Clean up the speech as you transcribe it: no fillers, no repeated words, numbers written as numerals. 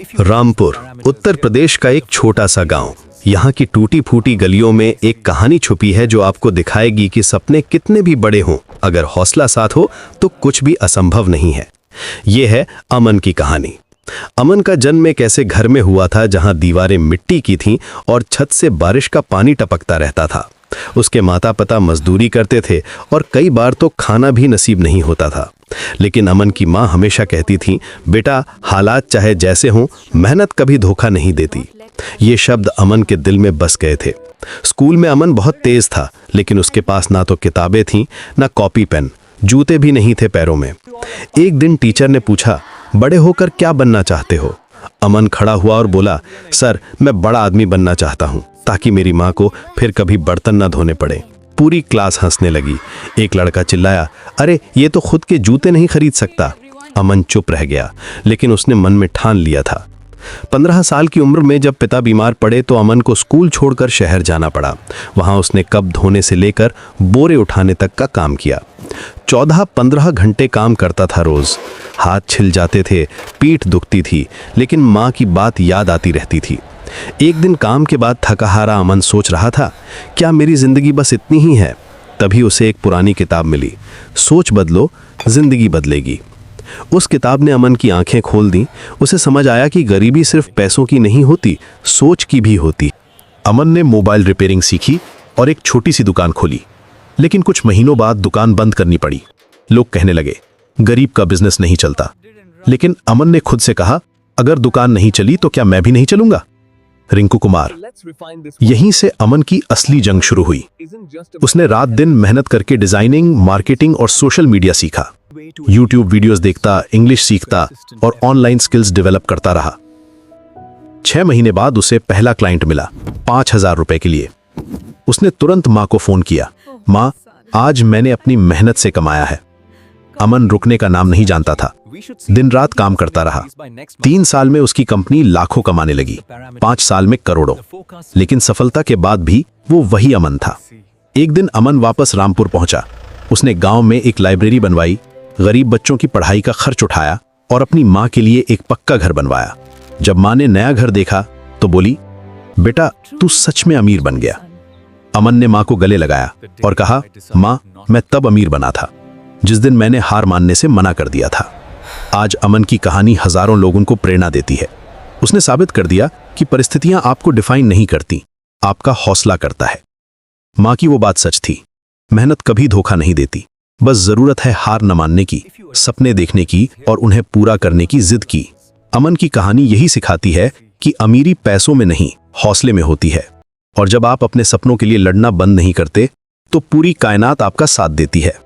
रामपुर उत्तर प्रदेश का एक छोटा सा गांव। यहाँ की टूटी फूटी गलियों में एक कहानी छुपी है जो आपको दिखाएगी कि सपने कितने भी बड़े हों, अगर हौसला साथ हो तो कुछ भी असंभव नहीं है। ये है अमन की कहानी। अमन का जन्म एक ऐसे घर में हुआ था जहां दीवारें मिट्टी की थीं और छत से बारिश का पानी टपकता रहता था। उसके माता पिता मजदूरी करते थे और कई बार तो खाना भी नसीब नहीं होता था। लेकिन अमन की माँ हमेशा कहती थी, बेटा हालात चाहे जैसे हों, मेहनत कभी धोखा नहीं देती। ये शब्द अमन के दिल में बस गए थे। स्कूल में अमन बहुत तेज था, लेकिन उसके पास ना तो किताबें थीं, ना कॉपी पेन, जूते भी नहीं थे पैरों में। एक दिन टीचर ने पूछा, बड़े होकर क्या बनना चाहते हो? अमन खड़ा हुआ और बोला, सर मैं बड़ा आदमी बनना चाहता हूँ, ताकि मेरी माँ को फिर कभी बर्तन ना धोने पड़े। पूरी क्लास हंसने लगी। एक लड़का चिल्लाया, अरे ये तो खुद के जूते नहीं खरीद सकता। अमन चुप रह गया, लेकिन उसने मन में ठान लिया था। 15 साल की उम्र में जब पिता बीमार पड़े तो अमन को स्कूल छोड़कर शहर जाना पड़ा। वहां उसने कप धोने से लेकर बोरे उठाने तक का काम किया। 14-15 घंटे काम करता था रोज। हाथ छिल जाते थे, पीठ दुखती थी, लेकिन माँ की बात याद आती रहती थी। एक दिन काम के बाद थका हारा अमन सोच रहा था, क्या मेरी जिंदगी बस इतनी ही है? तभी उसे एक पुरानी किताब मिली, सोच बदलो जिंदगी बदलेगी। उस किताब ने अमन की आंखें खोल दी। उसे समझ आया कि गरीबी सिर्फ पैसों की नहीं होती, सोच की भी होती। अमन ने मोबाइल रिपेयरिंग सीखी और एक छोटी सी दुकान खोली, लेकिन कुछ महीनों बाद दुकान बंद करनी पड़ी। लोग कहने लगे, गरीब का बिजनेस नहीं चलता। लेकिन अमन ने खुद से कहा, अगर दुकान नहीं चली तो क्या मैं भी नहीं चलूंगा? रिंकू कुमार। यहीं से अमन की असली जंग शुरू हुई। उसने रात दिन मेहनत करके डिजाइनिंग, मार्केटिंग और सोशल मीडिया सीखा। यूट्यूब वीडियोस देखता, इंग्लिश सीखता और ऑनलाइन स्किल्स डेवलप करता रहा। 6 महीने बाद उसे पहला क्लाइंट मिला, 5000 रुपए के लिए। उसने तुरंत माँ को फोन किया, माँ आज मैंने अपनी मेहनत से कमाया है। अमन रुकने का नाम नहीं जानता था। दिन रात काम करता रहा। 3 साल में उसकी कंपनी लाखों कमाने लगी, 5 साल में करोड़ों। लेकिन सफलता के बाद भी वो वही अमन था। एक दिन अमन वापस रामपुर पहुंचा। उसने गांव में एक लाइब्रेरी बनवाई, गरीब बच्चों की पढ़ाई का खर्च उठाया और अपनी माँ के लिए एक पक्का घर बनवाया। जब माँ ने नया घर देखा तो बोली, बेटा तू सच में अमीर बन गया। अमन ने माँ को गले लगाया और कहा, माँ मैं तब अमीर बना था जिस दिन मैंने हार मानने से मना कर दिया था। आज अमन की कहानी हजारों लोगों को प्रेरणा देती है। उसने साबित कर दिया कि परिस्थितियां आपको डिफाइन नहीं करती, आपका हौसला करता है। माँ की वो बात सच थी, मेहनत कभी धोखा नहीं देती, बस जरूरत है हार न मानने की, सपने देखने की और उन्हें पूरा करने की जिद की। अमन की कहानी यही सिखाती है कि अमीरी पैसों में नहीं, हौसले में होती है। और जब आप अपने सपनों के लिए लड़ना बंद नहीं करते तो पूरी कायनात आपका साथ देती है।